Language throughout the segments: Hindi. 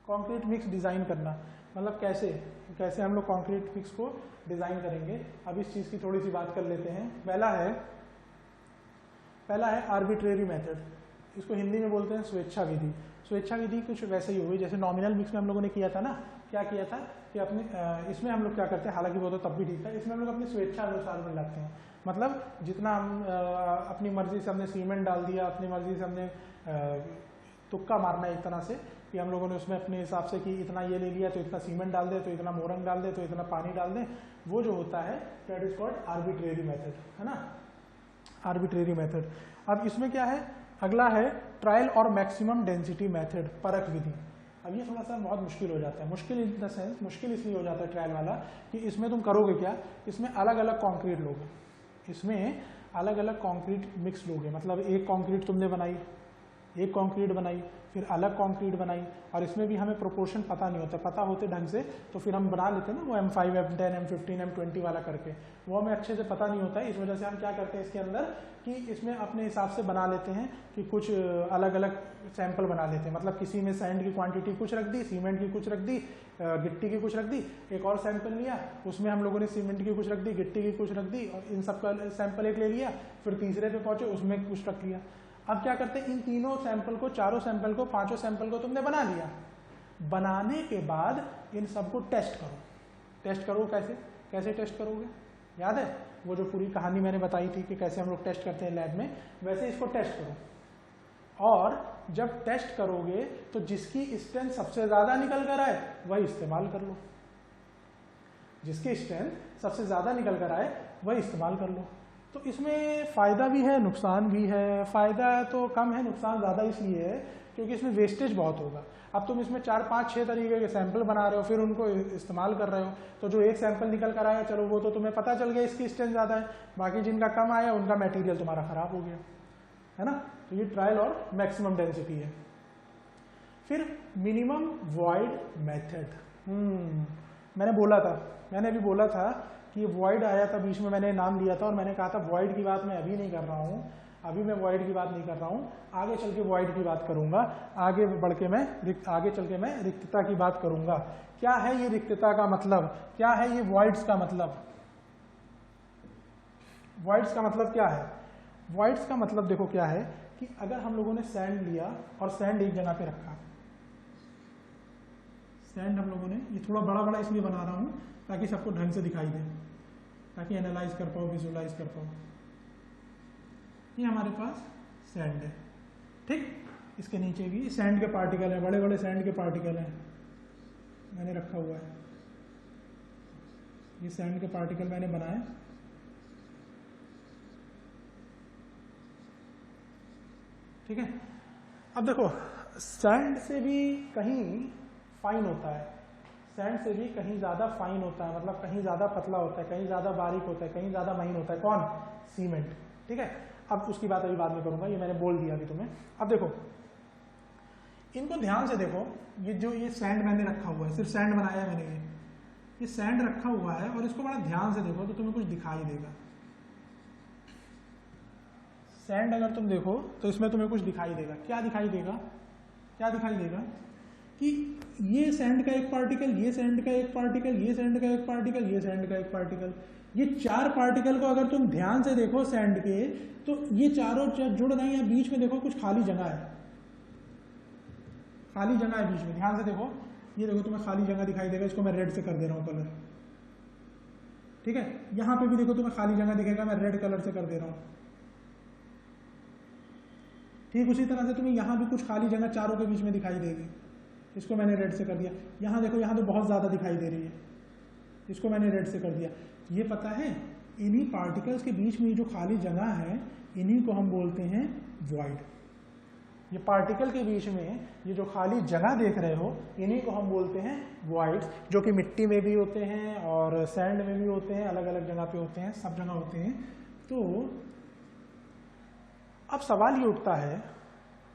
कंक्रीट मिक्स डिज़ाइन करना मतलब कैसे कैसे हम लोग कंक्रीट मिक्स को डिज़ाइन करेंगे। अब इस चीज़ की थोड़ी सी बात कर लेते हैं। पहला है आर्बिट्रेरी मेथड, इसको हिंदी में बोलते हैं स्वेच्छा विधि। स्वेच्छा विधि कुछ वैसे ही हुई जैसे नॉमिनल मिक्स में हम लोगों ने किया था ना। क्या किया था कि अपने इसमें हम लोग क्या करते हैं, हालांकि वो तो तब भी ठीक था, इसमें हम लोग अपनी स्वेच्छा अनुसार मिलाते हैं। मतलब जितना हम अपनी मर्जी से हमने सीमेंट डाल दिया, अपनी मर्जी से हमने तुक्का मारना एक तरह से कि हम लोगों ने उसमें अपने हिसाब से कि इतना ये ले लिया तो इतना सीमेंट डाल दे, तो इतना मोरंग डाल दे, तो इतना पानी डाल दे, वो जो होता है that is called arbitrary method, है ना, आर्बिट्रेरी मेथड। अब इसमें क्या है, अगला है ट्रायल और मैक्सिमम डेंसिटी मेथड, परख विधि। अब ये थोड़ा सा बहुत मुश्किल हो जाता है, मुश्किल इन द सेंस मुश्किल इसलिए हो जाता है ट्रायल वाला कि इसमें तुम करोगे क्या, इसमें अलग अलग कॉन्क्रीट लोगे, इसमें अलग अलग कॉन्क्रीट मिक्स लोगे। मतलब एक कॉन्क्रीट तुमने बनाई, एक कंक्रीट बनाई, फिर अलग कंक्रीट बनाई, और इसमें भी हमें प्रोपोर्शन पता नहीं होता, पता होते ढंग से तो फिर हम बना लेते हैं ना वो M5 M10 M15 M20 वाला करके, वो हमें अच्छे से पता नहीं होता है। इस वजह से हम क्या करते हैं इसके अंदर कि इसमें अपने हिसाब से बना लेते हैं कि कुछ अलग अलग सैंपल बना लेते हैं। मतलब किसी में सैंड की क्वांटिटी कुछ रख दी, सीमेंट की कुछ रख दी, गिट्टी की कुछ रख दी, एक और सैंपल लिया उसमें हम लोगों ने सीमेंट की कुछ रख दी, गिट्टी की कुछ रख दी, और इन सब का सैंपल एक ले लिया, फिर तीसरे पे पहुंचे उसमें कुछ रख लिया। अब क्या करते हैं, इन तीनों सैंपल को, चारों सैंपल को, पांचों सैंपल को तुमने बना लिया। बनाने के बाद इन सबको टेस्ट करो। टेस्ट करो कैसे, कैसे टेस्ट करोगे, याद है वो जो पूरी कहानी मैंने बताई थी कि कैसे हम लोग टेस्ट करते हैं लैब में, वैसे इसको टेस्ट करो। और जब टेस्ट करोगे तो जिसकी स्ट्रेंथ सबसे ज्यादा निकल कर आए वही इस्तेमाल कर लो, जिसकी स्ट्रेंथ सबसे ज्यादा निकल कर आए वही इस्तेमाल कर लो। तो इसमें फ़ायदा भी है नुकसान भी है। फ़ायदा तो कम है, नुकसान ज़्यादा इसलिए है क्योंकि इसमें वेस्टेज बहुत होगा। अब तुम इसमें 4 5 6 तरीके के सैंपल बना रहे हो, फिर उनको इस्तेमाल कर रहे हो, तो जो एक सैंपल निकल कर आया चलो वो तो तुम्हें पता चल गया इसकी स्ट्रेंथ ज़्यादा है, बाकी जिनका कम आया उनका मटेरियल तुम्हारा ख़राब हो गया, है ना। तो ये ट्रायल और मैक्सिमम डेंसिटी है। फिर मिनिमम वॉइड मेथड, मैंने अभी बोला था कि ये वॉइड आया था बीच में, मैंने नाम लिया था और मैंने कहा था वॉइड की बात मैं अभी नहीं कर रहा हूँ, अभी मैं वॉइड की बात नहीं कर रहा हूँ, आगे चल के वॉइड की बात करूंगा, आगे चल के मैं रिक्तता की बात करूंगा। क्या है ये रिक्तता का मतलब, क्या है ये वॉइड्स का मतलब, वॉइड्स का मतलब क्या है। वॉइड्स का मतलब देखो क्या है कि अगर हम लोगों ने सैंड लिया और सैंड एक जगह पे रखा, सैंड हम लोगों ने, ये थोड़ा बड़ा बड़ा इसलिए बना रहा हूं ताकि सबको ढंग से दिखाई दे, ताकि एनालाइज कर पाओ, विजुअलाइज कर पाओ। ये हमारे पास सैंड है, ठीक, इसके नीचे भी सैंड के पार्टिकल हैं, बड़े बड़े सैंड के पार्टिकल हैं, मैंने रखा हुआ है, ये सैंड के पार्टिकल मैंने बनाए। ठीक है, अब देखो सैंड से भी कहीं फाइन होता है, सैंड से भी कहीं ज्यादा फाइन होता है, मतलब कहीं ज्यादा पतला होता है, कहीं ज्यादा बारीक होता है, कहीं ज्यादा महीन होता है, कौन, सीमेंट। ठीक है, अब उसकी बात अभी बाद में करूंगा, ये मैंने बोल दिया अभी तुम्हें। अब देखो इनको ध्यान से देखो, ये जो ये सैंड मैंने रखा हुआ है, सिर्फ सैंड बनाया है मैंने, ये सैंड रखा हुआ है और इसको बड़ा ध्यान से देखो तो तुम्हें कुछ दिखाई देगा। सैंड अगर तुम देखो तो इसमें तुम्हें कुछ दिखाई देगा। क्या दिखाई देगा, क्या दिखाई देगा कि ये सैंड का एक पार्टिकल, ये सैंड का एक पार्टिकल, ये सैंड का एक पार्टिकल, ये सैंड का एक पार्टिकल, ये 4 पार्टिकल को अगर तुम ध्यान से देखो सैंड के, तो ये चारों जुड़ रहे हैं। बीच में देखो कुछ खाली जगह है, खाली जगह है बीच में, ध्यान से देखो, ये देखो तुम्हें खाली जगह दिखाई देगा, इसको मैं रेड से कर दे रहा हूं कलर। ठीक है, यहां पे भी देखो तुम्हें खाली जगह दिखेगा, मैं रेड कलर से कर दे रहा हूं। ठीक उसी तरह से तुम्हें यहां भी कुछ खाली जगह चारों के बीच में दिखाई देगी, इसको मैंने रेड से कर दिया। यहां देखो, यहां तो बहुत ज्यादा दिखाई दे रही है, इसको मैंने रेड से कर दिया। ये पता है, इन्हीं पार्टिकल्स के बीच में जो खाली जगह है, इन्हीं को हम बोलते हैं वॉइड। ये पार्टिकल के बीच में ये जो खाली जगह देख रहे हो, इन्हीं को हम बोलते हैं वॉइड्स, जो कि मिट्टी में भी होते हैं और सैंड में भी होते हैं, अलग अलग जगह पे होते हैं, सब जगह होते हैं। तो अब सवाल ये उठता है,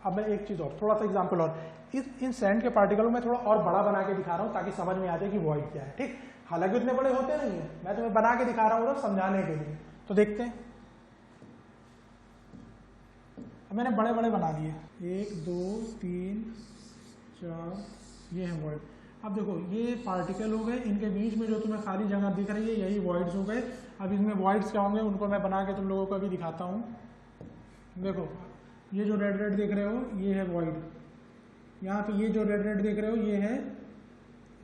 अब मैं एक चीज और, थोड़ा सा एग्जांपल और, इन सैंड के पार्टिकल में थोड़ा और बड़ा बना के दिखा रहा हूं ताकि समझ में आ जाए कि वॉइड क्या है। ठीक, हालांकि उतने बड़े होते नहीं है, मैं तुम्हें बना के दिखा रहा हूं समझाने के लिए। तो देखते हैं, अब मैंने बड़े बड़े बना दिए, 1 2 3 4 ये है वॉइड। अब देखो ये पार्टिकल हो गए, इनके बीच में जो तुम्हें खाली जगह दिख रही है यही वॉइड्स हो गए। अब इसमें वॉइड्स क्या होंगे उनको मैं बना के तुम लोगों को अभी दिखाता हूँ। देखो ये जो रेड रेड देख रहे हो ये है वॉइड, यहाँ पे ये जो रेड रेड देख रहे हो ये है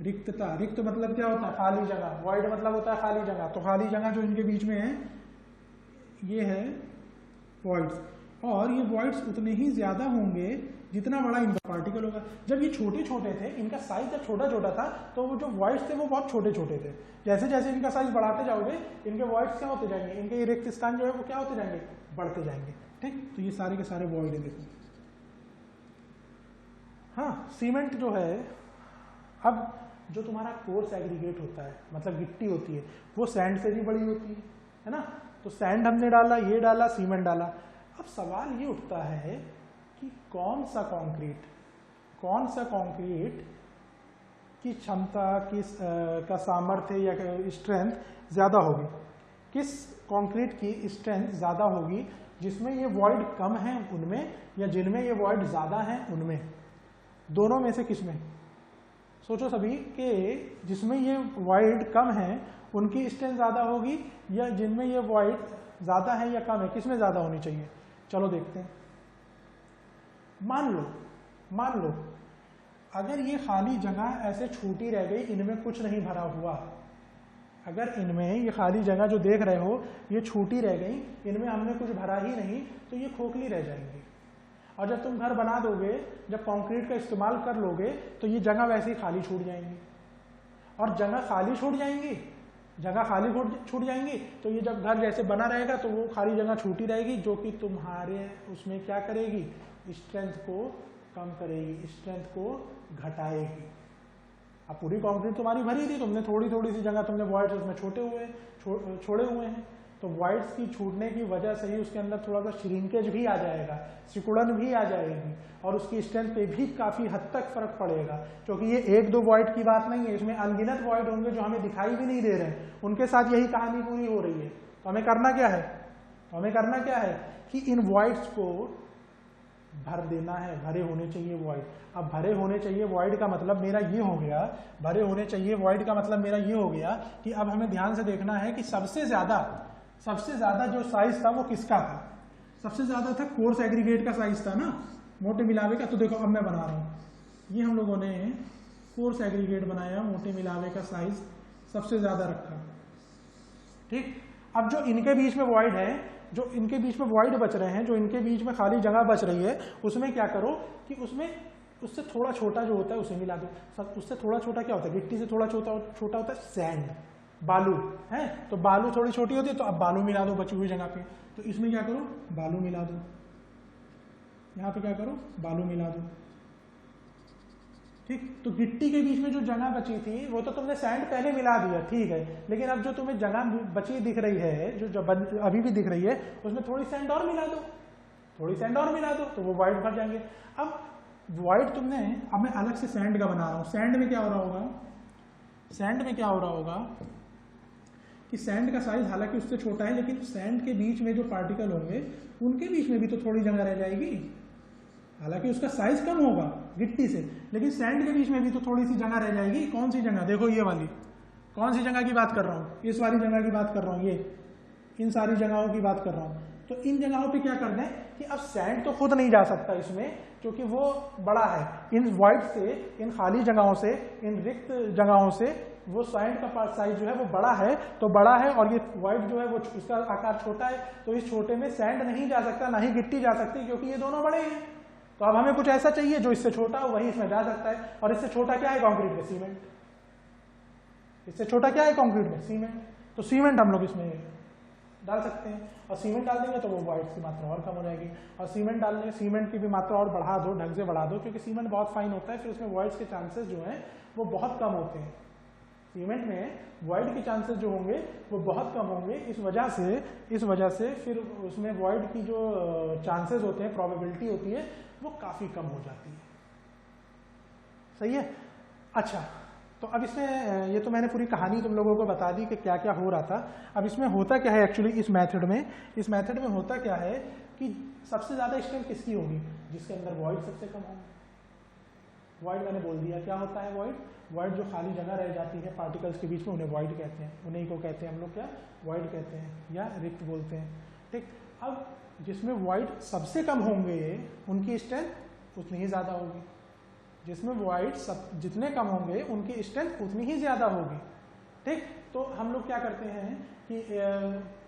रिक्तता। रिक्त मतलब क्या होता है? खाली जगह। वॉइड मतलब होता है खाली जगह। तो खाली जगह जो इनके बीच में है ये है वॉइड्स। और ये वॉइड्स उतने ही ज्यादा होंगे जितना बड़ा इनका पार्टिकल होगा। जब ये छोटे छोटे थे, इनका साइज जब छोटा छोटा था, तो वो जो वॉइड्स थे वो बहुत छोटे छोटे थे। जैसे जैसे इनका साइज बढ़ाते जाओगे इनके वॉइड्स क्या होते जाएंगे, इनके ये रिक्त स्थान जो है वो क्या होते जाएंगे, बढ़ते जाएंगे। ठीक, तो ये सारे के सारे वॉइड है। देखो हाँ, सीमेंट जो है, अब जो तुम्हारा कोर्स एग्रीगेट होता है मतलब गिट्टी होती है वो सैंड से भी बड़ी होती है ना। तो सैंड हमने डाला, ये डाला, सीमेंट डाला। अब सवाल ये उठता है कि कौन सा कंक्रीट की क्षमता का सामर्थ्य या स्ट्रेंथ ज्यादा होगी, किस कंक्रीट की स्ट्रेंथ ज्यादा होगी, जिसमें ये वॉइड कम है उनमें या जिनमें ये वॉइड ज्यादा है उनमें, दोनों में से किसमें? सोचो सभी कि जिसमें ये वॉइड कम है उनकी स्ट्रेंथ ज्यादा होगी या जिनमें ये वॉइड ज्यादा है या कम है, किसमें ज्यादा होनी चाहिए? चलो देखते हैं। मान लो अगर ये खाली जगह ऐसे छूटी रह गई, इनमें कुछ नहीं भरा हुआ, अगर इनमें ये खाली जगह जो देख रहे हो ये छूटी रह गई, इनमें हमने कुछ भरा ही नहीं, तो ये खोखली रह जाएंगी। और जब तुम घर बना दोगे, जब कंक्रीट का इस्तेमाल कर लोगे, तो ये जगह वैसे ही खाली छूट जाएंगी। और जगह खाली छूट जाएंगी तो ये जब घर जैसे बना रहेगा तो वो खाली जगह छूटी रहेगी, जो कि तुम्हारे उसमें क्या करेगी, स्ट्रेंथ को कम करेगी, स्ट्रेंथ को घटाएगी। अब पूरी कंक्रीट तुम्हारी भरी थी, तुमने थोड़ी थोड़ी सी जगह तुमने वॉइड्स उसमें छोड़े हुए हैं, तो वॉइड्स की छूटने की वजह से ही उसके अंदर थोड़ा सा श्रिंकेज भी आ जाएगा, सिकुड़न भी आ जाएगी, और उसकी स्ट्रेंथ पे भी काफी हद तक फर्क पड़ेगा। क्योंकि ये एक दो वॉइड की बात नहीं है, इसमें अनगिनत वॉइड होंगे जो हमें दिखाई भी नहीं दे रहे हैं, उनके साथ यही कहानी पूरी हो रही है। तो हमें करना क्या है कि इन वॉइड्स को भर देना है, भरे होने चाहिए वॉइड। अब भरे होने चाहिए वॉइड का मतलब मेरा ये हो गया, भरे होने चाहिए वॉइड का मतलब मेरा ये हो गया कि अब हमें ध्यान से देखना है कि सबसे ज्यादा जो साइज था वो किसका था? सबसे ज्यादा था कोर्स एग्रीगेट का साइज था ना, मोटे मिलावे का। तो देखो अब मैं बना रहा हूं, ये हम लोगों ने कोर्स एग्रीगेट बनाया, मोटे मिलावे का साइज सबसे ज्यादा रखा। ठीक, अब जो इनके बीच में वॉइड है, जो इनके बीच में वॉइड बच रहे हैं, जो इनके बीच में खाली जगह बच रही है, उसमें क्या करो कि उससे थोड़ा छोटा जो होता है उसे मिला दो। उससे थोड़ा छोटा क्या होता है? गिट्टी से थोड़ा छोटा होता है सैंड, बालू है। तो बालू थोड़ी छोटी होती है, तो अब बालू मिला दो बची हुई जगह पे। तो इसमें क्या करो, बालू मिला दो, यहाँ पे क्या करो, बालू मिला दो। ठीक, तो गिट्टी के बीच में जो जगह बची थी वो तो तुमने सैंड पहले मिला दिया, ठीक है, लेकिन अब जो तुम्हें जगह बची दिख रही है, जो अभी भी दिख रही है, उसमें थोड़ी सैंड और मिला दो, तो वो वॉइड भर जाएंगे। अब वॉइड अब मैं अलग से सैंड का बना रहा हूँ। सैंड में क्या हो रहा होगा कि सैंड का साइज हालांकि उससे छोटा है, लेकिन सैंड के बीच में जो पार्टिकल होंगे उनके बीच में भी तो थोड़ी जगह रह जाएगी। हालांकि उसका साइज कम होगा गिट्टी से, लेकिन सैंड के बीच में भी तो थोड़ी सी जगह रह जाएगी। कौन सी जगह? देखो ये वाली। कौन सी जगह की बात कर रहा हूँ? इस वाली जगह की बात कर रहा हूँ, ये इन सारी जगहों की बात कर रहा हूँ। तो इन जगहों पे क्या करना है कि अब सैंड तो खुद नहीं जा सकता इसमें, क्योंकि वो बड़ा है। इन वॉइड से, इन खाली जगहों से, इन रिक्त जगहों से वो सैंड का साइज जो है वो बड़ा है, तो बड़ा है, और ये वॉइड जो है वो उसका आकार छोटा है। तो इस छोटे में सैंड नहीं जा सकता, ना ही गिट्टी जा सकती, क्योंकि ये दोनों बड़े हैं। तो अब हमें कुछ ऐसा चाहिए जो इससे छोटा हो, वही इसमें जा सकता है। और इससे छोटा क्या है कंक्रीट में? सीमेंट। इससे छोटा क्या है कंक्रीट में? सीमेंट। तो सीमेंट हम लोग इसमें डाल सकते हैं, और सीमेंट डाल देंगे तो वो वॉइड्स की मात्रा और कम हो जाएगी। और सीमेंट डालने, सीमेंट की भी मात्रा और बढ़ा दो, ढंग से बढ़ा दो, क्योंकि सीमेंट बहुत फाइन होता है, फिर उसमें वॉइड्स के चांसेस जो हैं वो बहुत कम होते हैं। सीमेंट में वॉइड के चांसेस जो होंगे वो बहुत कम होंगे। इस वजह से फिर उसमें वॉइड की जो चांसेस होते हैं, प्रोबेबिलिटी होती है, वो काफी कम हो जाती है। सही है। अच्छा, तो अब इसमें ये तो मैंने पूरी कहानी तुम लोगों को बता दी कि क्या क्या हो रहा था। अब इसमें होता क्या है एक्चुअली, इस मेथड में होता क्या है कि सबसे ज्यादा स्ट्रेंथ किसकी होगी? जिसके अंदर वॉइड सबसे कम होंगे। वॉइड मैंने बोल दिया क्या होता है वॉइड। वॉइड जो खाली जगह रह जाती है पार्टिकल्स के बीच में उन्हें वॉइड कहते हैं, उन्हीं को कहते हैं हम लोग क्या वॉइड कहते हैं या रिक्त बोलते हैं। ठीक, अब जिसमें वॉइड सबसे कम होंगे उनकी स्ट्रेंथ उतनी ही ज़्यादा होगी, जिसमें वॉइड सब जितने कम होंगे उनकी स्ट्रेंथ उतनी ही ज़्यादा होगी। ठीक, तो हम लोग क्या करते हैं कि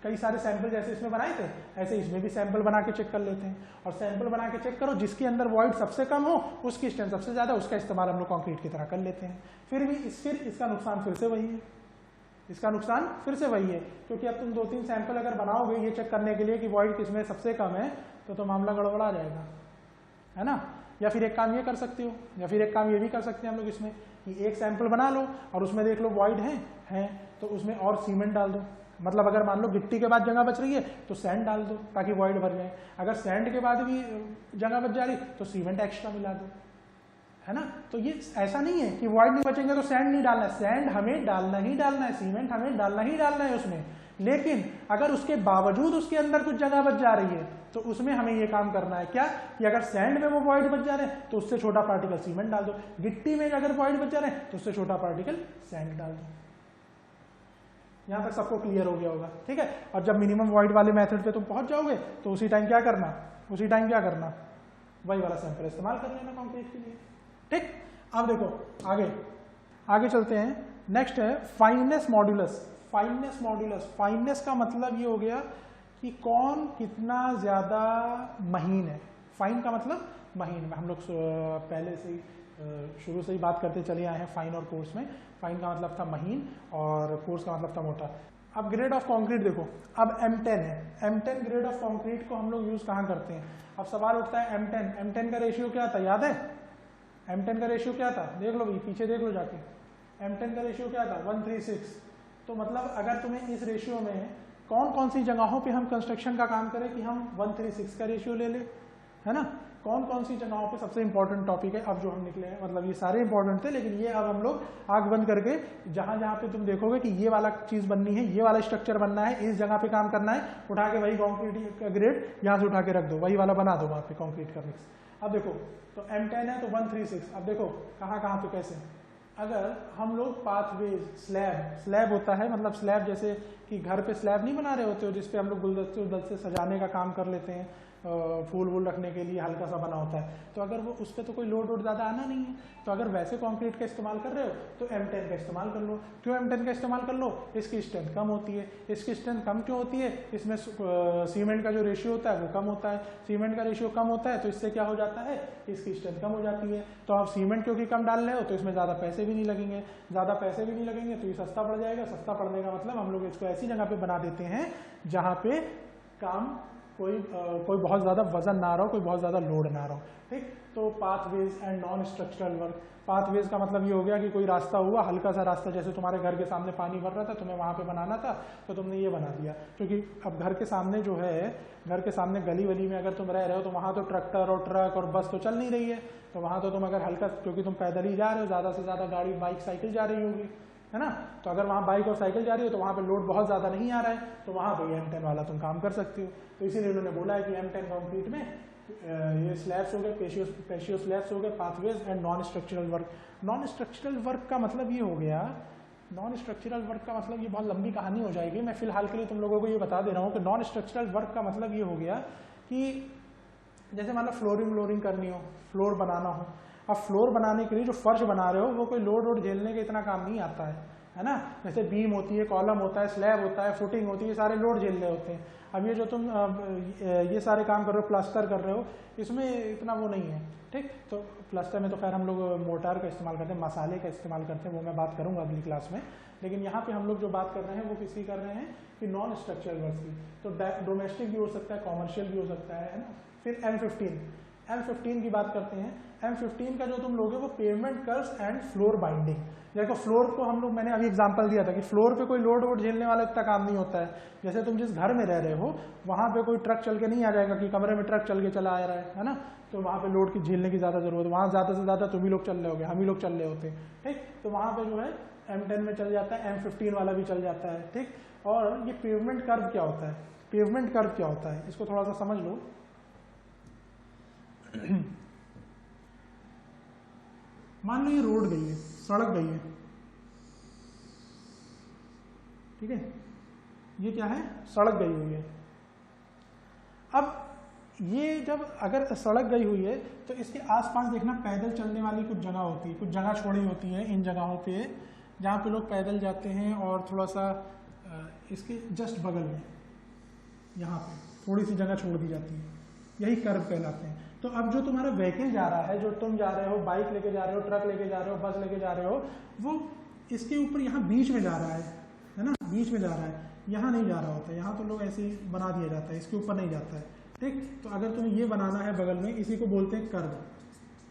कई सारे सैंपल जैसे इसमें बनाए थे ऐसे इसमें भी सैंपल बना के चेक कर लेते हैं, और सैंपल बना के चेक करो जिसके अंदर वॉइड सबसे कम हो उसकी स्ट्रेंथ सबसे ज़्यादा, उसका इस्तेमाल हम लोग कंक्रीट की तरह कर लेते हैं। फिर भी इसका नुकसान फिर से वही है, इसका नुकसान फिर से वही है, क्योंकि अब तुम 2-3 सैंपल अगर बनाओगे ये चेक करने के लिए कि वॉइड किसमें सबसे कम है तो मामला गड़बड़ा जाएगा, है ना। या फिर एक काम ये कर सकते हो, या फिर एक काम ये भी कर सकते हैं हम लोग इसमें कि एक सैंपल बना लो और उसमें देख लो वॉइड है तो उसमें और सीमेंट डाल दो। मतलब अगर मान लो गिट्टी के बाद जगह बच रही है तो सैंड डाल दो ताकि वॉइड भर जाए, अगर सैंड के बाद भी जगह बच जा रही तो सीमेंट एक्स्ट्रा मिला दो, है ना। तो ये ऐसा नहीं है कि वॉइड नहीं बचेंगे तो सैंड नहीं डालना है, सैंड हमें डालना ही डालना है, सीमेंट हमें डालना ही डालना है उसमें। लेकिन अगर उसके बावजूद उसके अंदर कुछ जगह बच जा रही है तो उसमें हमें ये काम करना है क्या कि अगर सैंड में वो वॉइड बच जा रहे हैं तो उससे छोटा पार्टिकल सीमेंट डाल दो, गिट्टी में अगर वॉइड बच जा रहे हैं तो उससे छोटा पार्टिकल सैंड डाल दो। यहां तक सबको क्लियर हो गया होगा, ठीक है। और जब मिनिमम वॉइड वाले मेथड पे तुम पहुंच जाओगे तो उसी टाइम क्या करना, वही वाला सैंपल इस्तेमाल कर लेना कंक्रीट के लिए। ठीक, अब देखो आगे चलते हैं। नेक्स्ट है फाइननेस मॉड्यूलस। फाइननेस का मतलब ये हो गया कि कौन कितना ज्यादा महीन है। फाइन का मतलब महीन, हम लोग पहले से ही शुरू से ही बात करते चले आए हैं फाइन और कोर्स में। फाइन का मतलब था महीन और कोर्स का मतलब था मोटा। अब ग्रेड ऑफ कंक्रीट देखो, अब M10 है, M10 ग्रेड ऑफ कंक्रीट को हम लोग यूज कहाँ करते हैं। अब सवाल उठता है M10 का रेशियो क्या था, याद है M10 का रेशियो क्या था, देख लो भाई पीछे देख लो जाके, M10 का रेशियो क्या था 136। तो मतलब अगर तुम्हें इस रेशियो में कौन कौन सी जगहों पे हम कंस्ट्रक्शन का काम करें कि हम 136 का रेशियो ले ले, है ना। कौन कौन सी जगहों पे सबसे इंपॉर्टेंट टॉपिक है अब जो हम निकले हैं, मतलब ये सारे इंपॉर्टेंट थे लेकिन ये अब हम लोग आंख बंद करके जहां जहां पे तुम देखोगे कि ये वाला चीज बननी है, ये वाला स्ट्रक्चर बनना है, इस जगह पे काम करना है, उठा के वही कॉन्क्रीट का ग्रेड यहाँ से उठा के रख दो, वही वाला बना दो वहां पे कॉन्क्रीट का मिक्स। अब देखो तो M10 है तो 136। अब देखो कहाँ कहाँ पे कैसे, अगर हम लोग पाथवेज स्लैब होता है, मतलब स्लैब जैसे कि घर पे स्लैब नहीं बना रहे होते हो जिसपे हम लोग गुलदस्ते उलदस्ते सजाने का काम कर लेते हैं, फूल वूल रखने के लिए हल्का सा बना होता है, तो अगर वो उस पर तो कोई लोड वोड ज़्यादा आना नहीं है, तो अगर वैसे कंक्रीट का इस्तेमाल कर रहे हो तो M10 का इस्तेमाल कर लो। क्यों M10 का इस्तेमाल कर लो, इसकी स्ट्रेंथ कम होती है। इसकी स्ट्रेंथ कम क्यों होती है, इसमें सीमेंट का जो रेशियो होता है वो कम होता है, सीमेंट का रेशियो कम होता है तो इससे क्या हो जाता है, इसकी स्ट्रेंथ कम हो जाती है। तो आप सीमेंट क्योंकि कम डाल रहे हो तो इसमें ज़्यादा पैसे भी नहीं लगेंगे, तो ये सस्ता पड़ जाएगा। सस्ता पड़ने का मतलब हम लोग इसको ऐसी जगह पे बना देते हैं जहाँ पे काम कोई बहुत ज़्यादा वजन ना रहो, कोई बहुत ज़्यादा लोड ना रहो। ठीक, तो pathways and non structural work. Pathways का मतलब ये हो गया कि कोई रास्ता हुआ, हल्का सा रास्ता, जैसे तुम्हारे घर के सामने पानी भर रहा था, तुम्हें वहाँ पे बनाना था तो तुमने ये बना दिया, क्योंकि अब घर के सामने जो है, घर के सामने गली वली में अगर तुम रह रहे हो तो वहाँ तो ट्रैक्टर और ट्रक और बस तो चल नहीं रही है, तो वहाँ तो तुम अगर हल्का, क्योंकि तुम पैदल ही जा रहे हो, ज़्यादा से ज़्यादा गाड़ी बाइक साइकिल जा रही होगी, है ना। तो अगर वहाँ बाइक और साइकिल जा रही हो तो वहाँ पे लोड बहुत ज़्यादा नहीं आ रहा है, तो वहाँ पे M10 वाला तुम काम कर सकते हो। तो इसीलिए उन्होंने बोला है कि M10 कंक्रीट में ये स्लैब्स हो गए, पेशियो स्लैब्स हो गए, pathways and non structural work. Non structural work का मतलब ये हो गया, नॉन स्ट्रक्चरल वर्क का मतलब ये बहुत लंबी कहानी हो जाएगी, मैं फिलहाल के लिए तुम लोगों को ये बता दे रहा हूँ कि नॉन स्ट्रक्चरल वर्क का मतलब ये हो गया कि जैसे मान लो फ्लोरिंग करनी हो, फ्लोर बनाना हो। अब फ्लोर बनाने के लिए जो फर्श बना रहे हो वो कोई लोड वोड झेलने का इतना काम नहीं आता है ना। जैसे बीम होती है, कॉलम होता है, स्लैब होता है, फुटिंग होती है, ये सारे लोड झेल रहे होते हैं। अब ये जो तुम ये सारे काम कर रहे हो, प्लास्टर कर रहे हो, इसमें इतना वो नहीं है। ठीक, तो प्लास्टर में तो खैर हम लोग मोटार का इस्तेमाल करते हैं, मसाले का इस्तेमाल करते हैं, वो मैं बात करूंगा अगली क्लास में। लेकिन यहाँ पे हम लोग जो बात कर रहे हैं वो किसकी कर रहे हैं कि नॉन स्ट्रक्चरल वर्क की। तो डोमेस्टिक भी हो सकता है, कॉमर्शियल भी हो सकता है ना। फिर M15 की बात करते हैं। M15 का जो तुम लोगे वो pavement curves and floor binding. देखो फ्लोर को हम लोग, मैंने अभी एग्जांपल दिया था कि फ्लोर पे कोई लोड वोड झेलने वाला इतना काम नहीं होता है। जैसे तुम जिस घर में रह रहे हो वहां पे कोई ट्रक चल के नहीं आ जाएगा कि कमरे में ट्रक चल के चला आ रहा है ना, तो वहां पे लोड की झेलने की ज्यादा जरूरत है। वहां ज्यादा से ज्यादा तुम ही लोग चल रहे होगे, हम ही लोग चल रहे होते हैं। ठीक, तो वहां पे जो है M10 में चल जाता है, M15 वाला भी चल जाता है। ठीक, और ये पेवमेंट कर्व क्या होता है, पेवमेंट कर्व क्या होता है, इसको थोड़ा सा समझ लो। मान लो ये रोड गई है, सड़क गई है, ठीक है, ये क्या है, सड़क गई हुई है। अब ये जब अगर सड़क गई हुई है तो इसके आसपास देखना पैदल चलने वाली कुछ जगह होती है, कुछ जगह छोड़ी होती है इन जगहों पे जहाँ पे लोग पैदल जाते हैं, और थोड़ा सा इसके जस्ट बगल में यहाँ पे थोड़ी सी जगह छोड़ दी जाती है, यही कर्व कहलाते हैं। तो अब जो तुम्हारा व्हीकल जा रहा है, जो तुम जा रहे हो, बाइक लेके जा रहे हो, ट्रक लेके जा रहे हो, बस लेके जा रहे हो, वो इसके ऊपर यहाँ बीच में जा रहा है ना, बीच में जा रहा है, यहाँ नहीं जा रहा होता, यहाँ तो लोग ऐसे ही बना दिया जाता है, इसके ऊपर नहीं जाता है, ठीक। तो अगर तुम्हें ये बनाना है बगल में, इसी को बोलते हैं कर्व,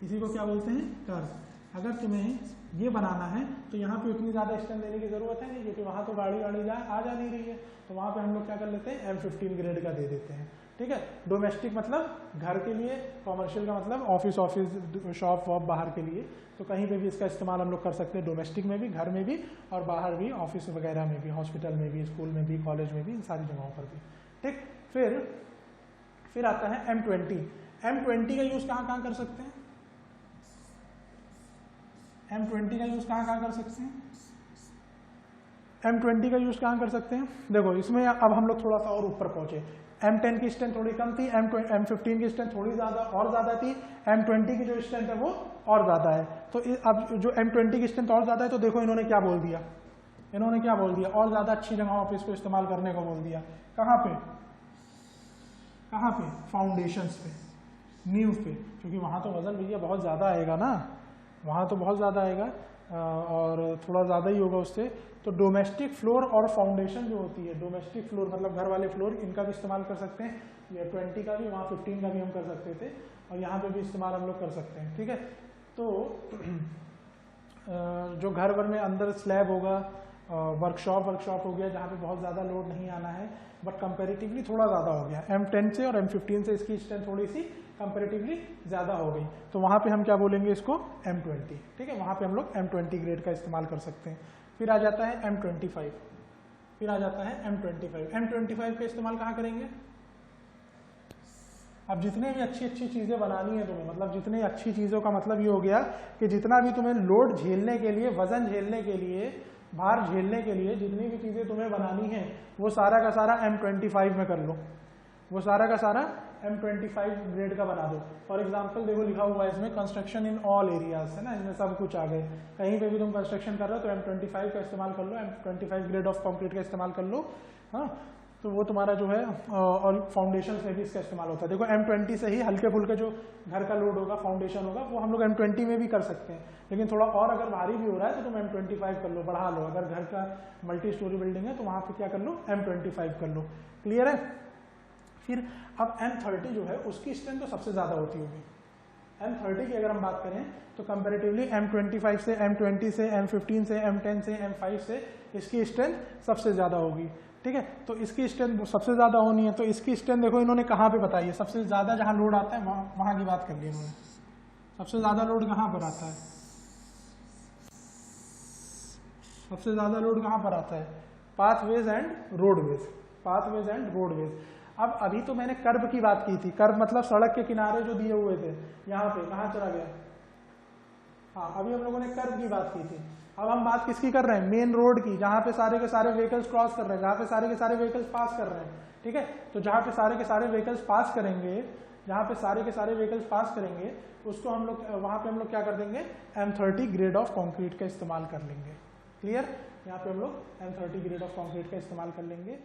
इसी को क्या बोलते हैं, कर्व। अगर तुम्हें ये बनाना है तो यहाँ पे उतनी ज़्यादा स्टैंड देने की ज़रूरत है नहीं, क्योंकि वहाँ तो गाड़ी आ जा नहीं रही है, तो वहाँ पे हम लोग क्या कर लेते हैं, M15 ग्रेड का दे देते हैं, ठीक है। डोमेस्टिक मतलब घर के लिए, कॉमर्शियल का मतलब ऑफिस शॉप वॉप बाहर के लिए, तो कहीं पे भी इसका इस्तेमाल हम लोग कर सकते हैं, डोमेस्टिक में भी, घर में भी, और बाहर भी, ऑफिस वगैरह में भी, हॉस्पिटल में भी, स्कूल में भी, कॉलेज में भी, इन सारी जगहों पर भी, ठीक। फिर आता है M20। M20 का यूज़ कहाँ कर सकते हैं, M20 का यूज़ कहाँ कर सकते हैं, M20 का यूज़ कहाँ कर सकते हैं, देखो इसमें अब हम लोग थोड़ा सा और ऊपर पहुँचे। M10 की स्ट्रेंथ थोड़ी कम थी, M15 की स्ट्रेंथ थोड़ी और ज़्यादा थी, M20 की जो स्ट्रेंथ है वो और ज़्यादा है। तो अब जो M20 की स्ट्रेंथ और ज़्यादा है, तो देखो इन्होंने क्या बोल दिया, और ज़्यादा अच्छी जगहों पे इसको इस्तेमाल करने को बोल दिया। कहाँ पे, फाउंडेशंस पे, नींव पे, क्योंकि वहाँ तो वजन भैया बहुत ज़्यादा आएगा ना, वहाँ तो बहुत ज़्यादा आएगा और थोड़ा ज़्यादा ही होगा उससे। तो डोमेस्टिक फ्लोर और फाउंडेशन जो होती है, डोमेस्टिक फ्लोर मतलब घर वाले फ्लोर, इनका भी इस्तेमाल कर सकते हैं, ये 20 का भी, वहाँ 15 का भी हम कर सकते थे, और यहाँ पे भी इस्तेमाल हम लोग कर सकते हैं, ठीक है। तो जो घर भर में अंदर स्लैब होगा, वर्कशॉप हो गया, जहाँ पे बहुत ज़्यादा लोड नहीं आना है, बट कंपैरेटिवली थोड़ा ज़्यादा हो गया, M10 से और M15 से इसकी स्ट्रेंथ थोड़ी सी कंपैरेटिवली ज़्यादा हो गई, तो वहाँ पे हम क्या बोलेंगे इसको, M20, ठीक है। वहाँ पे हम लोग M20 ग्रेड का इस्तेमाल कर सकते हैं। फिर आ जाता है M25, M25 का इस्तेमाल कहाँ करेंगे, अब जितने भी अच्छी चीज़ें बनानी है तुम्हें, मतलब जितनी अच्छी चीज़ों का मतलब ये हो गया कि जितना भी तुम्हें लोड झेलने के लिए, वजन झेलने के लिए, भार झेलने के लिए जितनी भी चीज़ें तुम्हें बनानी है, वो सारा का सारा M25 में कर लो, वो सारा का सारा M25 ग्रेड का बना दो। फॉर एग्जाम्पल देखो लिखा हुआ है इसमें कंस्ट्रक्शन इन ऑल एरियाज, है ना, इसमें सब कुछ आ गए, कहीं पे भी तुम कंस्ट्रक्शन कर रहे हो तो M25 का इस्तेमाल कर लो, M25 ग्रेड ऑफ कंक्रीट का इस्तेमाल कर लो, हाँ, तो वो तुम्हारा जो है, और फाउंडेशन में भी इसका इस्तेमाल होता है। देखो M20 से ही हल्के फुल्के जो घर का लोड होगा, फाउंडेशन होगा, वो हम लोग M20 में भी कर सकते हैं, लेकिन थोड़ा और अगर भारी भी हो रहा है तो तुम M25 कर लो, बढ़ा लो। अगर घर का मल्टी स्टोरी बिल्डिंग है तो वहाँ पे क्या कर लो, M25 कर लो, क्लियर है। फिर अब M30 जो है उसकी स्ट्रेंथ तो सबसे ज़्यादा होती होगी। M30 की अगर हम बात करें तो कंपैरेटिवली M25 से, M20 से, M15 से, M10 से, M5 से इसकी स्ट्रेंथ सबसे ज़्यादा होगी, ठीक है। तो इसकी स्ट्रेंथ सबसे ज़्यादा होनी है, तो इसकी स्ट्रेंथ देखो इन्होंने कहाँ पे बताई है, सबसे ज़्यादा जहाँ लोड आता है वहाँ की बात कर ली इन्होंने। सबसे ज़्यादा लोड कहाँ पर आता है, सबसे ज़्यादा लोड कहाँ पर आता है, पाथवेज एंड रोडवेज। अब अभी तो मैंने कर्व की बात की थी, कर्व मतलब सड़क के किनारे जो दिए हुए थे, यहाँ पे कहाँ चला गया, हाँ, अभी हम लोगों ने कर्व की बात की थी। अब हम बात किसकी कर रहे हैं, मेन रोड की, जहाँ पे सारे के सारे व्हीकल्स क्रॉस कर रहे हैं, जहाँ पे सारे के सारे व्हीकल्स पास कर रहे हैं, ठीक है। तो जहाँ पे सारे के सारे व्हीकल्स पास करेंगे, उसको हम लोग, वहाँ पे हम लोग क्या कर देंगे, M30 ग्रेड ऑफ कंक्रीट का इस्तेमाल कर लेंगे, क्लियर। यहाँ पे हम लोग M30 ग्रेड ऑफ कंक्रीट का इस्तेमाल कर लेंगे।